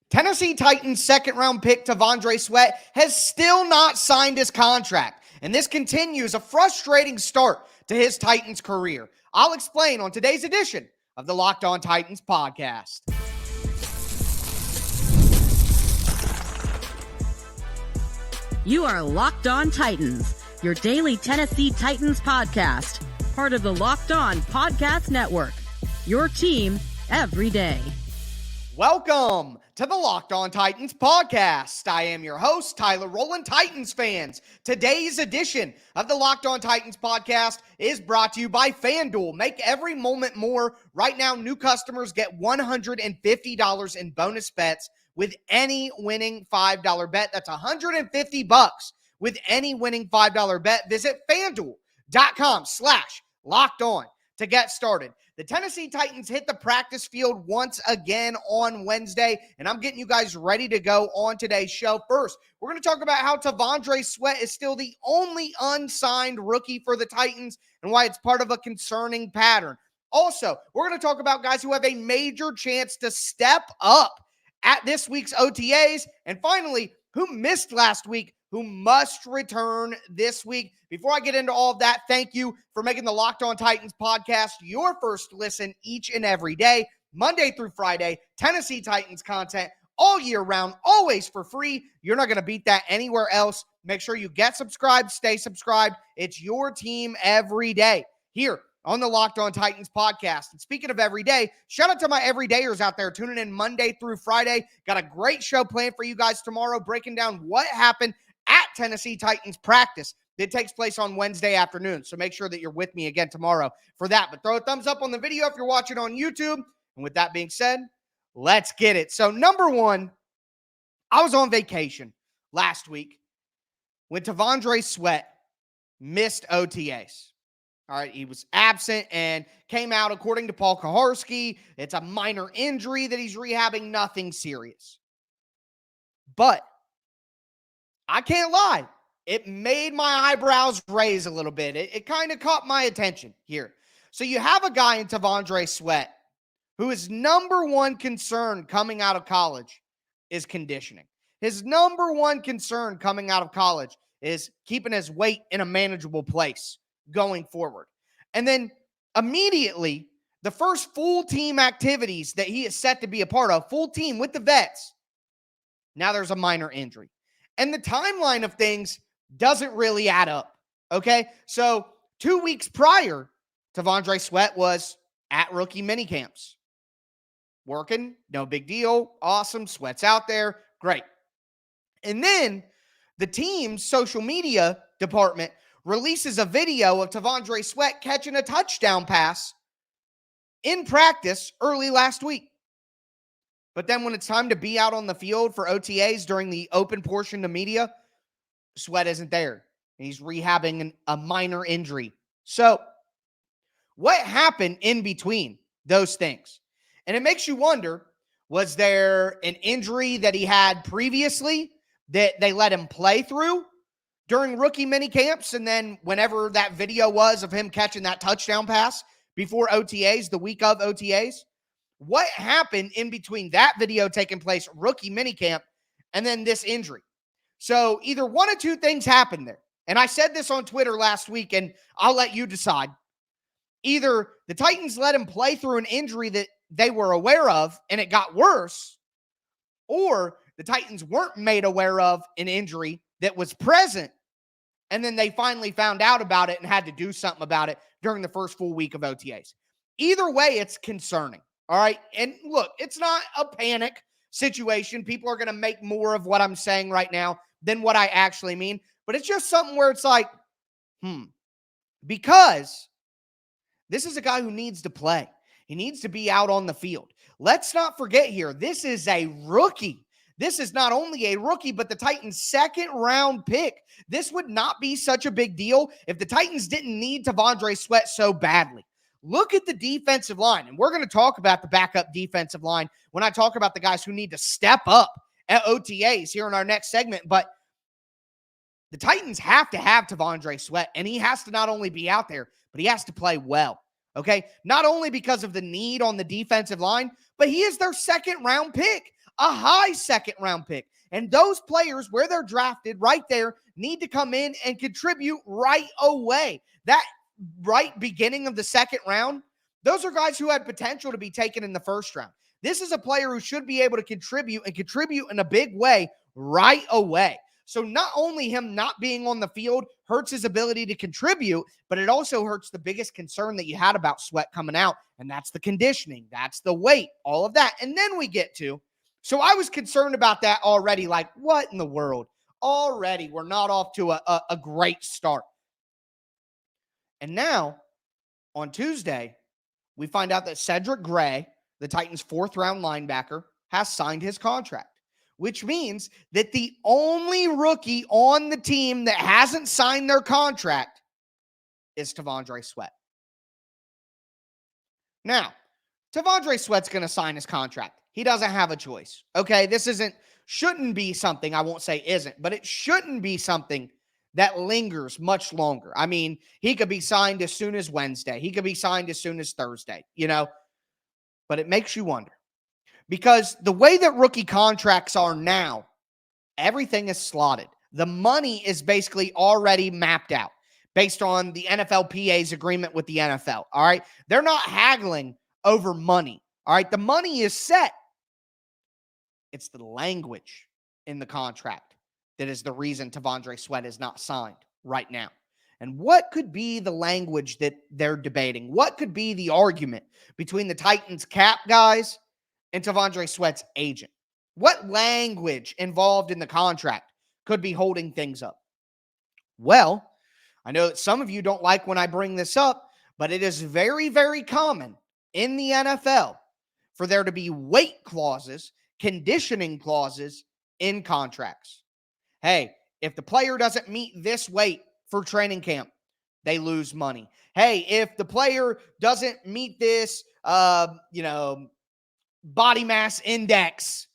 Tennessee Titans second-round pick T'Vondre Sweat has still not signed his contract, and this continues a frustrating start to his Titans career. I'll explain on today's edition of the Locked On Titans podcast. You are Locked On Titans, your daily Tennessee Titans podcast, part of the Locked On Podcast Network, your team every day. Welcome to the Locked On Titans podcast. I am your host, Tyler Rowland. Titans fans, today's edition of the Locked On Titans podcast is brought to you by FanDuel. Make every moment more. Right now, new customers get $150 in bonus bets with any winning $5 bet. That's $150 with any winning $5 bet. Visit FanDuel.com/LockedOn to get started. The Tennessee Titans hit the practice field once again on Wednesday, and I'm getting you guys ready to go on today's show. First, we're going to talk about how T'Vondre Sweat is still the only unsigned rookie for the Titans and why it's part of a concerning pattern. Also, we're going to talk about guys who have a major chance to step up at this week's OTAs. And finally, who missed last week, who must return this week. Before I get into all of that, thank you for making the Locked On Titans podcast your first listen each and every day, Monday through Friday. Tennessee Titans content all year round, always for free. You're not going to beat that anywhere else. Make sure you get subscribed, stay subscribed. It's your team every day here on the Locked On Titans podcast. And speaking of every day, shout out to my everydayers out there tuning in Monday through Friday. Got a great show planned for you guys tomorrow, breaking down what happened at Tennessee Titans practice. It takes place on Wednesday afternoon, so make sure that you're with me again tomorrow for that. But throw a thumbs up on the video if you're watching on YouTube. And with that being said, let's get it. So number one, I was on vacation last week when T'Vondre Sweat missed OTAs. All right, he was absent and came out, according to Paul Kaharski, it's a minor injury that he's rehabbing, nothing serious. But I can't lie, it made my eyebrows raise a little bit. It kind of caught my attention here. So you have a guy in T'Vondre Sweat who his number one concern coming out of college is conditioning. His number one concern coming out of college is keeping his weight in a manageable place going forward. And then immediately, the first full team activities that he is set to be a part of, full team with the vets, now there's a minor injury. And the timeline of things doesn't really add up, okay? So 2 weeks prior, T'Vondre Sweat was at rookie minicamps. Working, no big deal, awesome, Sweat's out there, great. And then the team's social media department releases a video of T'Vondre Sweat catching a touchdown pass in practice early last week. But then when it's time to be out on the field for OTAs during the open portion to media, Sweat isn't there. He's rehabbing a minor injury. So what happened in between those things? And it makes you wonder, was there an injury that he had previously that they let him play through during rookie mini camps? And then whenever that video was of him catching that touchdown pass before OTAs, the week of OTAs, what happened in between that video taking place, rookie minicamp, and then this injury? So either one of two things happened there. And I said this on Twitter last week, and I'll let you decide. Either the Titans let him play through an injury that they were aware of, and it got worse, or the Titans weren't made aware of an injury that was present, and then they finally found out about it and had to do something about it during the first full week of OTAs. Either way, it's concerning. All right. And look, it's not a panic situation. People are going to make more of what I'm saying right now than what I actually mean. But it's just something where it's like, because this is a guy who needs to play. He needs to be out on the field. Let's not forget here, this is a rookie. This is not only a rookie, but the Titans' second-round pick. This would not be such a big deal if the Titans didn't need T'Vondre Sweat so badly. Look at the defensive line, and we're going to talk about the backup defensive line when I talk about the guys who need to step up at OTAs here in our next segment. But the Titans have to have T'Vondre Sweat, and he has to not only be out there, but he has to play well, okay? Not only because of the need on the defensive line, but he is their second-round pick. a high second round pick. And those players, where they're drafted right there, need to come in and contribute right away. That right beginning of the second round, those are guys who had potential to be taken in the first round. This is a player who should be able to contribute in a big way right away. So not only him not being on the field hurts his ability to contribute, but it also hurts the biggest concern that you had about Sweat coming out, and that's the conditioning, that's the weight, all of that. And then we get to, so I was concerned about that already, like, what in the world? Already, we're not off to a great start. And now, on Tuesday, we find out that Cedric Gray, the Titans' fourth-round linebacker, has signed his contract, which means that the only rookie on the team that hasn't signed their contract is T'Vondre Sweat. Now, T'Vondre Sweat's going to sign his contract. He doesn't have a choice, okay? This shouldn't be something, I won't say isn't, but it shouldn't be something that lingers much longer. I mean, he could be signed as soon as Wednesday. He could be signed as soon as Thursday, but it makes you wonder. Because the way that rookie contracts are now, everything is slotted. The money is basically already mapped out based on the NFLPA's agreement with the NFL, all right? They're not haggling over money, all right? The money is set. It's the language in the contract that is the reason T'Vondre Sweat is not signed right now. And what could be the language that they're debating? What could be the argument between the Titans cap guys and T'Vondre Sweat's agent? What language involved in the contract could be holding things up? Well, I know that some of you don't like when I bring this up, but it is very, very common in the NFL for there to be weight clauses, conditioning clauses in contracts. Hey, if the player doesn't meet this weight for training camp, they lose money. Hey, if the player doesn't meet this, body mass index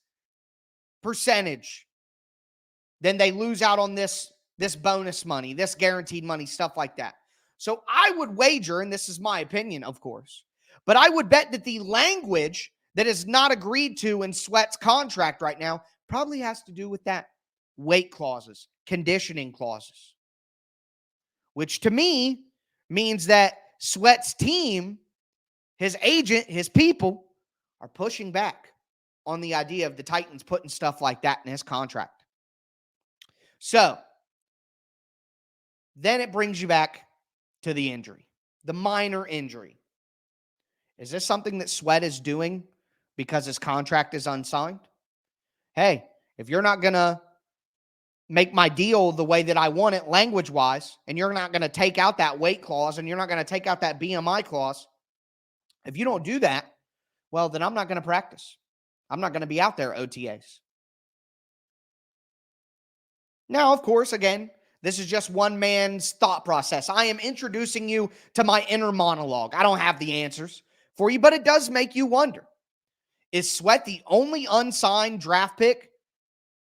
percentage, then they lose out on this bonus money, this guaranteed money, stuff like that. So I would wager, and this is my opinion, of course, but I would bet that the language that is not agreed to in Sweat's contract right now probably has to do with that. Weight clauses, conditioning clauses, which to me means that Sweat's team, his agent, his people are pushing back on the idea of the Titans putting stuff like that in his contract. So then it brings you back to the injury, the minor injury. Is this something that Sweat is doing because his contract is unsigned? Hey, if you're not going to make my deal the way that I want it language-wise, and you're not going to take out that weight clause, and you're not going to take out that BMI clause, if you don't do that, well, then I'm not going to practice. I'm not going to be out there OTAs. Now, of course, again, this is just one man's thought process. I am introducing you to my inner monologue. I don't have the answers for you, but it does make you wonder. Is Sweat the only unsigned draft pick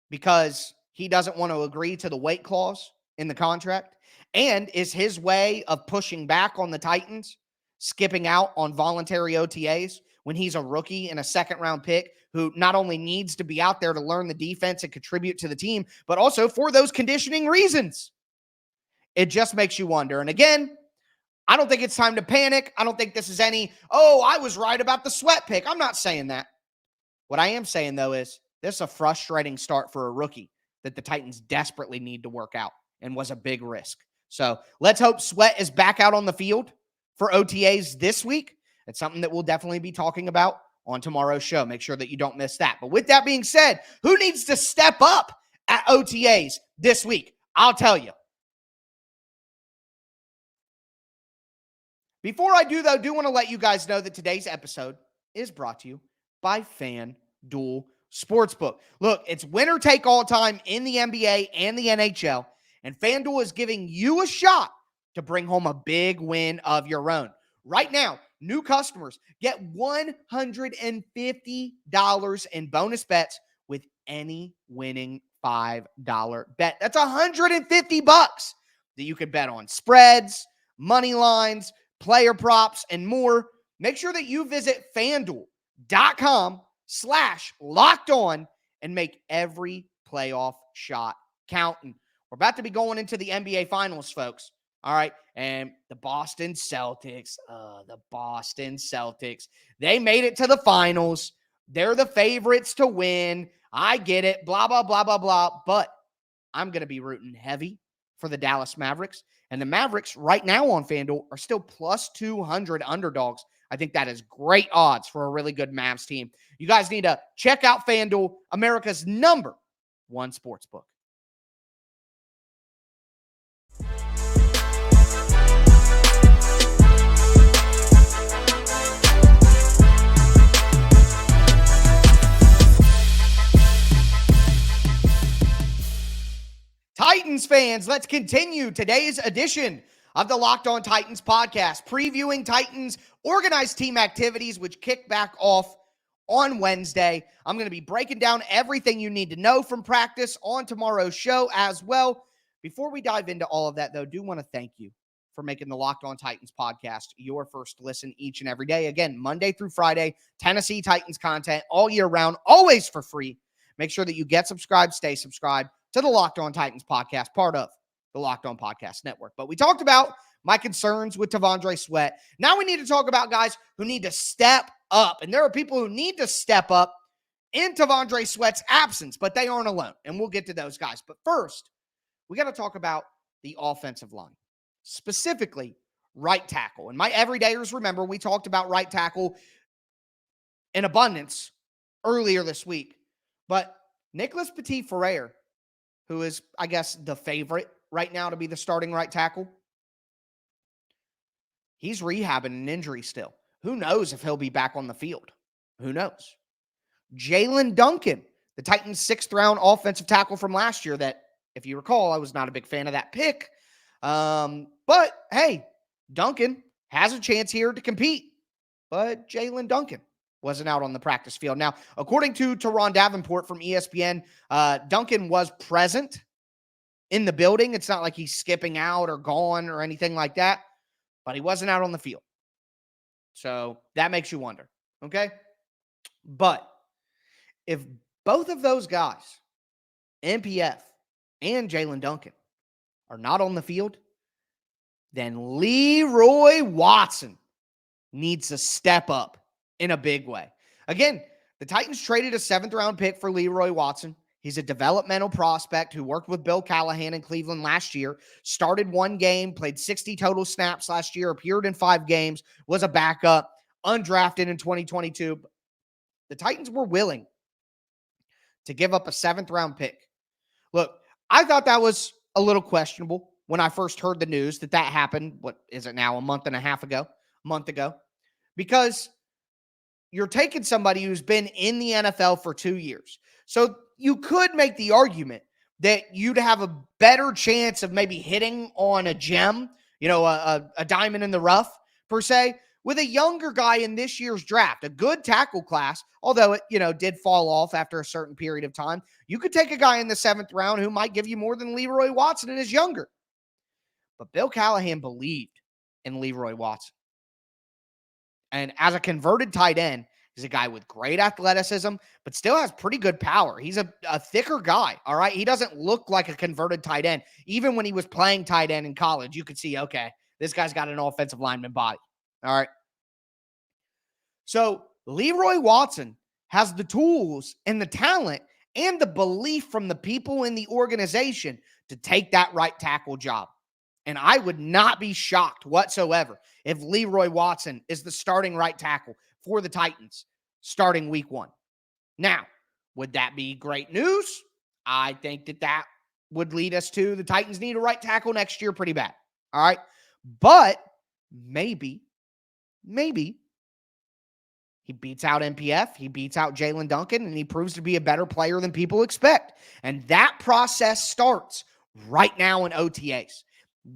because he doesn't want to agree to the weight clause in the contract? And is his way of pushing back on the Titans skipping out on voluntary OTAs when he's a rookie and a second-round pick who not only needs to be out there to learn the defense and contribute to the team, but also for those conditioning reasons? It just makes you wonder. And again, I don't think it's time to panic. I don't think this is I was right about the Sweat pick. I'm not saying that. What I am saying, though, is this is a frustrating start for a rookie that the Titans desperately need to work out and was a big risk. So let's hope Sweat is back out on the field for OTAs this week. It's something that we'll definitely be talking about on tomorrow's show. Make sure that you don't miss that. But with that being said, who needs to step up at OTAs this week? I'll tell you. Before I do, though, I do want to let you guys know that today's episode is brought to you by FanDuel Sportsbook. Look, it's winner take all time in the NBA and the NHL, and FanDuel is giving you a shot to bring home a big win of your own. Right now, new customers get $150 in bonus bets with any winning $5 bet. That's $150 that you can bet on spreads, money lines, player props, and more. Make sure that you visit FanDuel.com Facebook.com/LockedOn and make every playoff shot count. And we're about to be going into the NBA Finals, folks. All right. And the Boston Celtics, they made it to the finals. They're the favorites to win. I get it. Blah, blah, blah, blah, blah. But I'm going to be rooting heavy for the Dallas Mavericks. And the Mavericks right now on FanDuel are still plus 200 underdogs. I think that is great odds for a really good Mavs team. You guys need to check out FanDuel, America's #1 sportsbook. Titans fans, let's continue today's edition of the Locked On Titans podcast, previewing Titans organized team activities, which kick back off on Wednesday. I'm going to be breaking down everything you need to know from practice on tomorrow's show as well. Before we dive into all of that, though, I do want to thank you for making the Locked On Titans podcast your first listen each and every day. Again, Monday through Friday, Tennessee Titans content all year round, always for free. Make sure that you get subscribed, stay subscribed to the Locked On Titans podcast, part of the Locked On Podcast Network. But we talked about my concerns with T'Vondre Sweat. Now we need to talk about guys who need to step up. And there are people who need to step up in T'Vondre Sweat's absence, but they aren't alone. And we'll get to those guys. But first, we got to talk about the offensive line, specifically right tackle. And my everydayers remember we talked about right tackle in abundance earlier this week. But Nicholas Petit-Frere, who is, I guess, the favorite right now to be the starting right tackle, he's rehabbing an injury still. Who knows if he'll be back on the field? Who knows? Jaelyn Duncan, the Titans' 6th-round offensive tackle from last year that, if you recall, I was not a big fan of that pick. But, hey, Duncan has a chance here to compete. But Jaelyn Duncan wasn't out on the practice field. Now, according to Teron Davenport from ESPN, Duncan was present in the building. It's not like he's skipping out or gone or anything like that, but he wasn't out on the field. So that makes you wonder, okay? But if both of those guys, NPF and Jaelyn Duncan, are not on the field, then Leroy Watson needs to step up in a big way. Again, the Titans traded a 7th-round pick for Leroy Watson. He's a developmental prospect who worked with Bill Callahan in Cleveland last year, started 1 game, played 60 total snaps last year, appeared in 5 games, was a backup, undrafted in 2022. The Titans were willing to give up a 7th-round pick. Look, I thought that was a little questionable when I first heard the news that happened. What is it now, a month ago? Because you're taking somebody who's been in the NFL for 2 years. So you could make the argument that you'd have a better chance of maybe hitting on a gem, a diamond in the rough, per se, with a younger guy in this year's draft, a good tackle class, although it, did fall off after a certain period of time. You could take a guy in the 7th round who might give you more than Leroy Watson and is younger. But Bill Callahan believed in Leroy Watson. And as a converted tight end, he's a guy with great athleticism, but still has pretty good power. He's a thicker guy, all right? He doesn't look like a converted tight end. Even when he was playing tight end in college, you could see, okay, this guy's got an offensive lineman body, all right? So Leroy Watson has the tools and the talent and the belief from the people in the organization to take that right tackle job. And I would not be shocked whatsoever if Leroy Watson is the starting right tackle for the Titans starting week 1. Now, would that be great news? I think that would lead us to the Titans need a right tackle next year pretty bad. All right. But maybe he beats out NPF, he beats out Jaelyn Duncan, and he proves to be a better player than people expect. And that process starts right now in OTAs.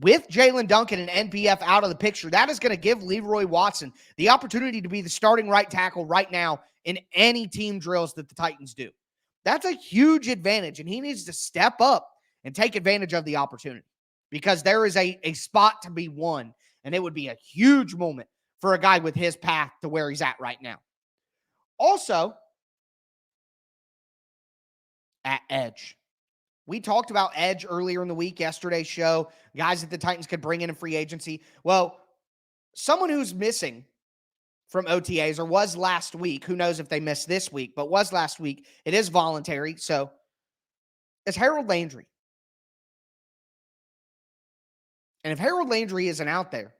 With Jaelyn Duncan and NPF out of the picture, that is going to give Leroy Watson the opportunity to be the starting right tackle right now in any team drills that the Titans do. That's a huge advantage, and he needs to step up and take advantage of the opportunity because there is a spot to be won, and it would be a huge moment for a guy with his path to where he's at right now. Also, at edge. We talked about edge earlier in the week, yesterday's show, guys that the Titans could bring in free agency. Well, someone who's missing from OTAs or was last week, who knows if they missed this week, but was last week, it is voluntary, so it's Harold Landry. And if Harold Landry isn't out there,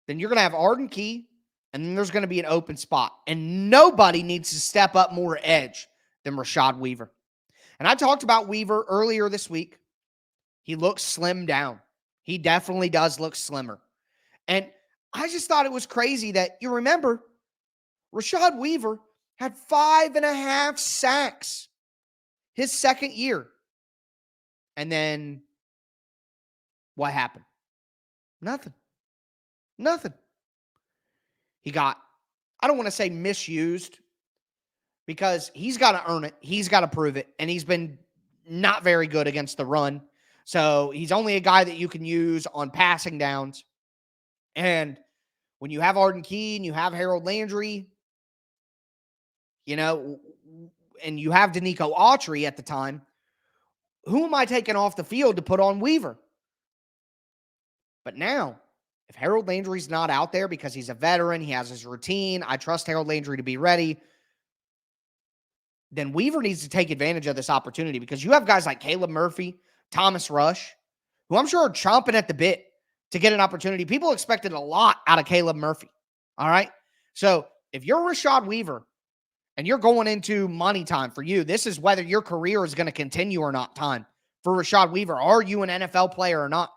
then you're going to have Arden Key, and then there's going to be an open spot. And nobody needs to step up more edge than Rashad Weaver. And I talked about Weaver earlier this week. He looks slimmed down. He definitely does look slimmer. And I just thought it was crazy that, you remember, Rashad Weaver had 5.5 sacks his second year. And then what happened? Nothing. He got, I don't want to say misused, because he's got to earn it. He's got to prove it. And he's been not very good against the run. So he's only a guy that you can use on passing downs. And when you have Arden Key and you have Harold Landry, and you have Danico Autry at the time, who am I taking off the field to put on Weaver? But now, if Harold Landry's not out there because he's a veteran, he has his routine, I trust Harold Landry to be ready, then Weaver needs to take advantage of this opportunity, because you have guys like Caleb Murphy, Thomas Rush, who I'm sure are chomping at the bit to get an opportunity. People expected a lot out of Caleb Murphy, all right? So if you're Rashad Weaver and you're going into money time for you, this is whether your career is going to continue or not time for Rashad Weaver. Are you an NFL player or not?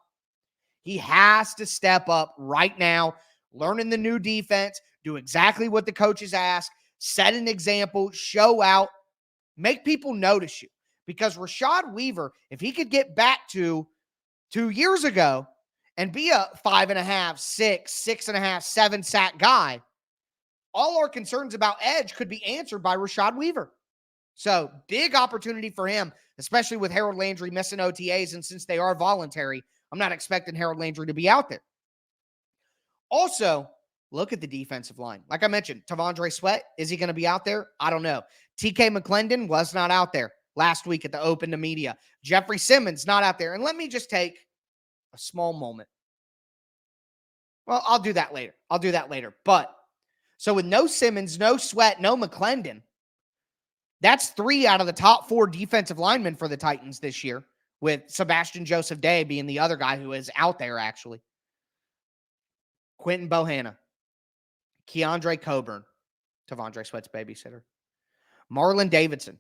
He has to step up right now, learn the new defense, do exactly what the coaches ask, set an example, show out, make people notice you. Because Rashad Weaver, if he could get back to 2 years ago and be a 5.5, 6, 6.5, 7 sack guy, all our concerns about edge could be answered by Rashad Weaver. So big opportunity for him, especially with Harold Landry missing OTAs. And since they are voluntary, I'm not expecting Harold Landry to be out there. Also, look at the defensive line. Like I mentioned, T'Vondre Sweat, is he going to be out there? I don't know. TK McClendon was not out there last week at the Open to Media. Jeffrey Simmons not out there. And let me just take a small moment. Well, I'll do that later. But so with no Simmons, no Sweat, no McClendon, that's 3 out of the top 4 defensive linemen for the Titans this year, with Sebastian Joseph Day being the other guy who is out there, actually. Quentin Bohanna, Keandre Coburn, T'Vondre Sweat's babysitter, Marlon Davidson,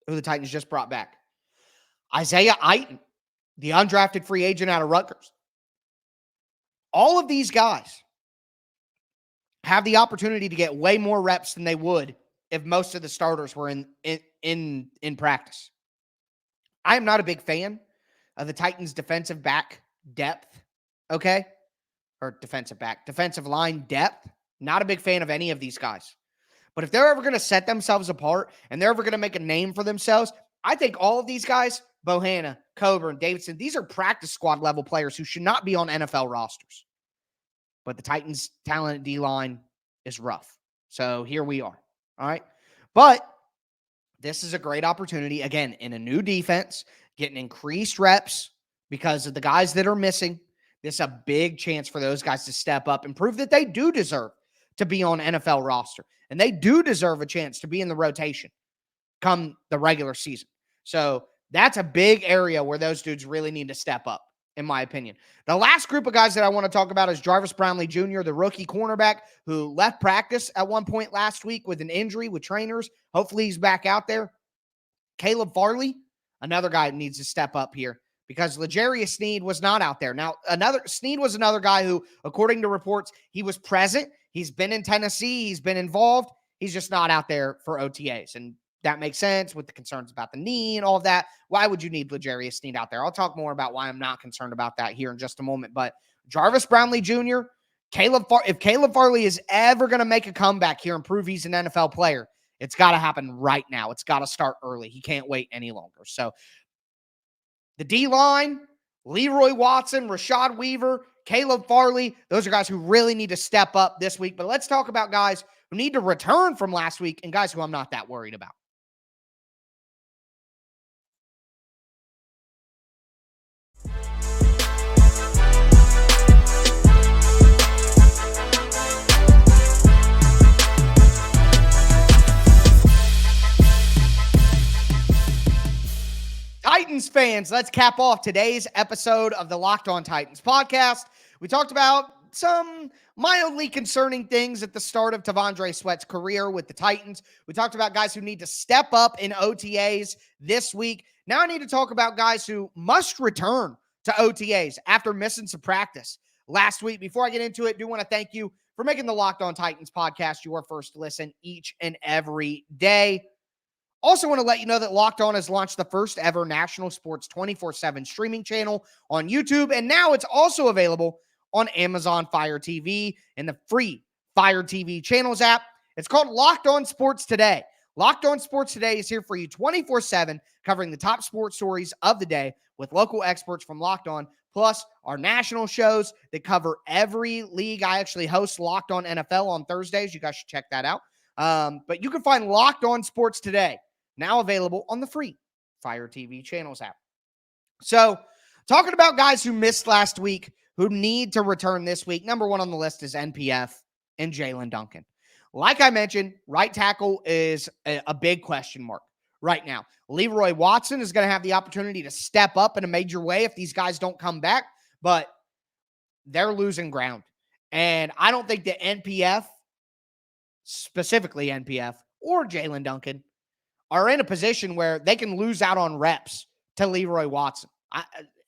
who the Titans just brought back, Isaiah Iton, the undrafted free agent out of Rutgers. All of these guys have the opportunity to get way more reps than they would if most of the starters were in practice. I am not a big fan of the Titans' defensive back depth, okay? Or defensive line depth. Not a big fan of any of these guys. But if they're ever going to set themselves apart and they're ever going to make a name for themselves, I think all of these guys, Bohanna, Coburn, Davidson, these are practice squad level players who should not be on NFL rosters. But the Titans' talented D-line is rough. So here we are. All right. But this is a great opportunity, again, in a new defense, getting increased reps because of the guys that are missing. This is a big chance for those guys to step up and prove that they do deserve to be on NFL roster. And they do deserve a chance to be in the rotation come the regular season. So that's a big area where those dudes really need to step up, in my opinion. The last group of guys that I want to talk about is Jarvis Brownlee Jr., the rookie cornerback who left practice at one point last week with an injury with trainers. Hopefully he's back out there. Caleb Farley, another guy who needs to step up here because L'Jarius Sneed was not out there. Now, Sneed was another guy who, according to reports, he was present. He's been in Tennessee. He's been involved. He's just not out there for OTAs. And that makes sense with the concerns about the knee and all of that. Why would you need L'Jarius Sneed out there? I'll talk more about why I'm not concerned about that here in just a moment. But Jarvis Brownlee Jr., if Caleb Farley is ever going to make a comeback here and prove he's an NFL player, it's got to happen right now. It's got to start early. He can't wait any longer. So the D-line, Leroy Watson, Rashad Weaver, Caleb Farley, those are guys who really need to step up this week. But let's talk about guys who need to return from last week and guys who I'm not that worried about. Titans fans, let's cap off today's episode of the Locked On Titans podcast. We talked about some mildly concerning things at the start of T'Vondre Sweat's career with the Titans. We talked about guys who need to step up in OTAs this week. Now I need to talk about guys who must return to OTAs after missing some practice last week. Before I get into it, I do want to thank you for making the Locked On Titans podcast your first listen each and every day. Also want to let you know that Locked On has launched the first ever national sports 24/7 streaming channel on YouTube, and now it's also available on Amazon Fire TV and the free Fire TV channels app. It's called Locked On Sports Today. Locked On Sports Today is here for you 24/7, covering the top sports stories of the day with local experts from Locked On, plus our national shows that cover every league. I actually host Locked On NFL on Thursdays. You guys should check that out. But you can find Locked On Sports Today now available on the free Fire TV channels app. So, talking about guys who missed last week, who need to return this week, number one on the list is NPF and Jaelyn Duncan. Like I mentioned, right tackle is a big question mark right now. Leroy Watson is going to have the opportunity to step up in a major way if these guys don't come back, but they're losing ground. And I don't think that NPF, specifically NPF, or Jaelyn Duncan, are in a position where they can lose out on reps to Leroy Watson,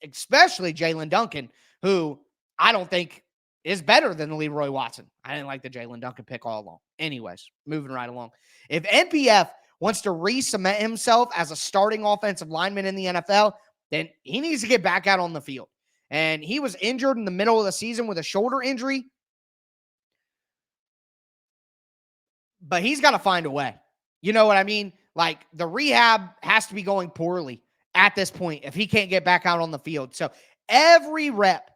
especially Jaelyn Duncan, who I don't think is better than Leroy Watson. I didn't like the Jaelyn Duncan pick all along. Anyways, moving right along. If NPF wants to re-cement himself as a starting offensive lineman in the NFL, then he needs to get back out on the field. And he was injured in the middle of the season with a shoulder injury, but he's got to find a way. You know what I mean? Like, the rehab has to be going poorly at this point if he can't get back out on the field. So every rep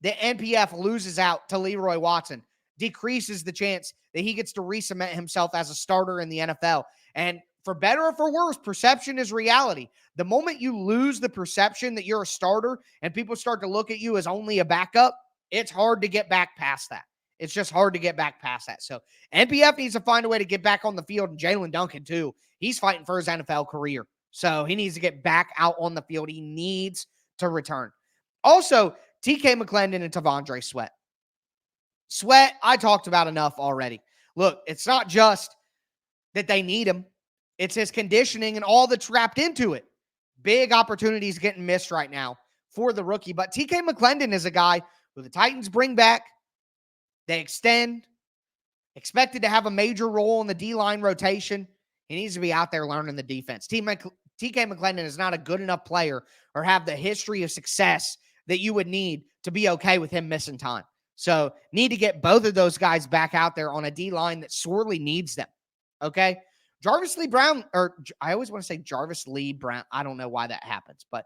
that NPF loses out to Leroy Watson decreases the chance that he gets to re-cement himself as a starter in the NFL. And for better or for worse, perception is reality. The moment you lose the perception that you're a starter and people start to look at you as only a backup, it's hard to get back past that. It's just hard to get back past that. So NPF needs to find a way to get back on the field, and Jaelyn Duncan too. He's fighting for his NFL career. So he needs to get back out on the field. He needs to return. Also, TK McClendon and T'Vondre Sweat. Sweat, I talked about enough already. Look, it's not just that they need him. It's his conditioning and all that's wrapped into it. Big opportunities getting missed right now for the rookie. But TK McClendon is a guy who the Titans bring back. They extend. Expected to have a major role in the D-line rotation. He needs to be out there learning the defense. TK McClendon is not a good enough player or have the history of success that you would need to be okay with him missing time. So need to get both of those guys back out there on a D-line that sorely needs them. Okay? Jarvis Lee Brown, or I always want to say Jarvis Lee Brown. I don't know why that happens, but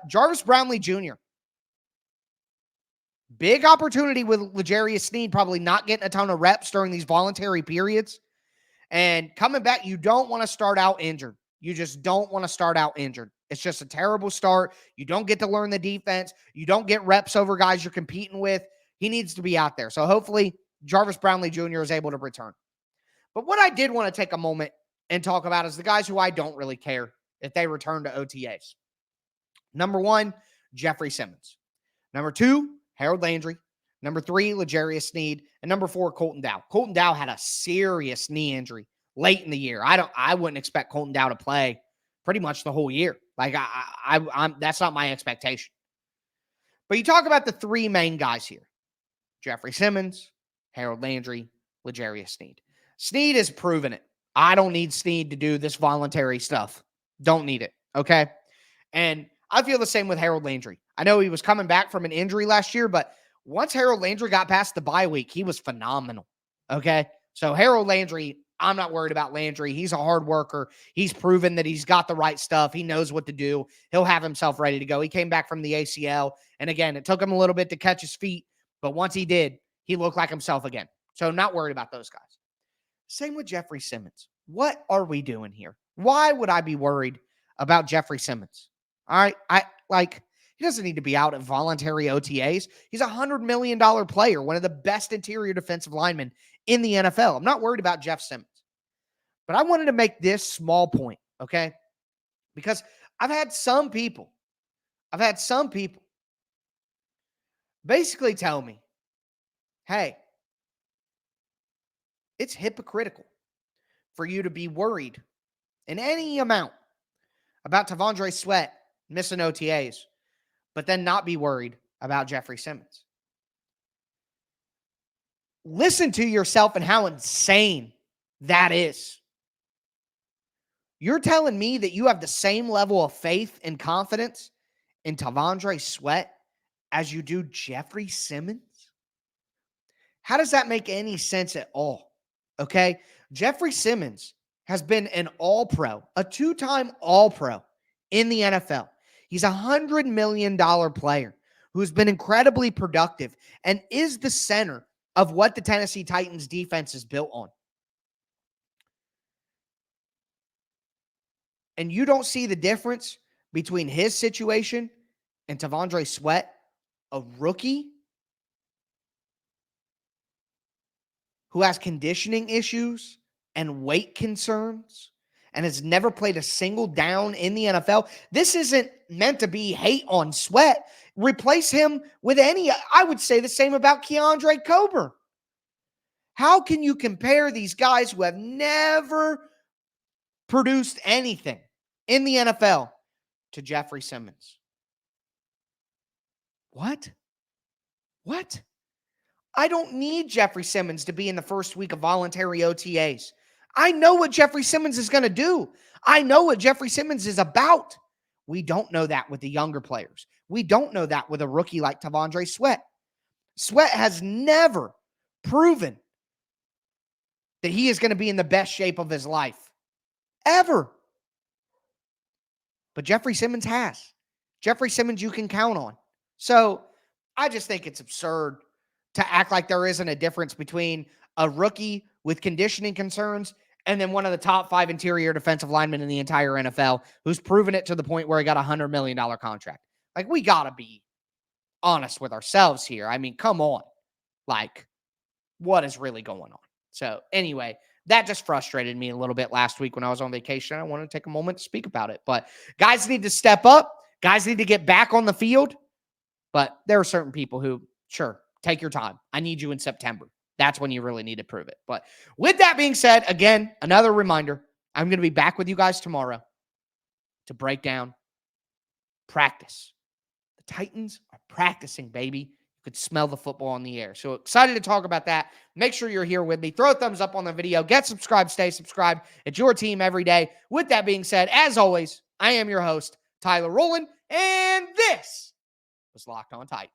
Jarvis Brownlee Jr. Big opportunity with L'Jarius Sneed probably not getting a ton of reps during these voluntary periods. And coming back, you don't want to start out injured. You just don't want to start out injured. It's just a terrible start. You don't get to learn the defense. You don't get reps over guys you're competing with. He needs to be out there. So hopefully Jarvis Brownlee Jr. is able to return. But what I did want to take a moment and talk about is the guys who I don't really care if they return to OTAs. Number one, Jeffrey Simmons. Number two, Harold Landry. Number three, L'Jarius Sneed. And number four, Colton Dow. Colton Dow had a serious knee injury late in the year. I wouldn't expect Colton Dow to play pretty much the whole year. Like, I'm that's not my expectation. But you talk about the three main guys here. Jeffrey Simmons, Harold Landry, L'Jarius Sneed. Sneed has proven it. I don't need Sneed to do this voluntary stuff. Don't need it, okay? And I feel the same with Harold Landry. I know he was coming back from an injury last year, but once Harold Landry got past the bye week, he was phenomenal, okay? So Harold Landry, I'm not worried about Landry. He's a hard worker. He's proven that he's got the right stuff. He knows what to do. He'll have himself ready to go. He came back from the ACL, and again, it took him a little bit to catch his feet, but once he did, he looked like himself again. So not worried about those guys. Same with Jeffrey Simmons. What are we doing here? Why would I be worried about Jeffrey Simmons? All right, he doesn't need to be out at voluntary OTAs. He's a $100 million player, one of the best interior defensive linemen in the NFL. I'm not worried about Jeff Simmons. But I wanted to make this small point, okay? Because I've had some people basically tell me, hey, it's hypocritical for you to be worried in any amount about T'Vondre Sweat missing OTAs, but then not be worried about Jeffrey Simmons. Listen to yourself and how insane that is. You're telling me that you have the same level of faith and confidence in T'Vondre Sweat as you do Jeffrey Simmons? How does that make any sense at all? Okay? Jeffrey Simmons has been an all-pro, a two-time all-pro in the NFL. He's a $100 million player who's been incredibly productive and is the center of what the Tennessee Titans defense is built on. And you don't see the difference between his situation and T'Vondre Sweat, a rookie who has conditioning issues and weight concerns and has never played a single down in the NFL. This isn't meant to be hate on Sweat. Replace him with I would say the same about Keandre Coburn. How can you compare these guys who have never produced anything in the NFL to Jeffrey Simmons? What? I don't need Jeffrey Simmons to be in the first week of voluntary OTAs. I know what Jeffrey Simmons is going to do. I know what Jeffrey Simmons is about. We don't know that with the younger players. We don't know that with a rookie like T'Vondre Sweat. Sweat has never proven that he is going to be in the best shape of his life. Ever. But Jeffrey Simmons has. Jeffrey Simmons you can count on. So I just think it's absurd to act like there isn't a difference between a rookie with conditioning concerns and then one of the top 5 interior defensive linemen in the entire NFL who's proven it to the point where he got a $100 million contract. Like, we got to be honest with ourselves here. I mean, come on. Like, what is really going on? So anyway, that just frustrated me a little bit last week when I was on vacation. I wanted to take a moment to speak about it. But guys need to step up. Guys need to get back on the field. But there are certain people who, sure, take your time. I need you in September. That's when you really need to prove it. But with that being said, again, another reminder, I'm going to be back with you guys tomorrow to break down practice. The Titans are practicing, baby. You could smell the football in the air. So excited to talk about that. Make sure you're here with me. Throw a thumbs up on the video. Get subscribed. Stay subscribed. It's your team every day. With that being said, as always, I am your host, Tyler Rowland, and this was Locked On Titans.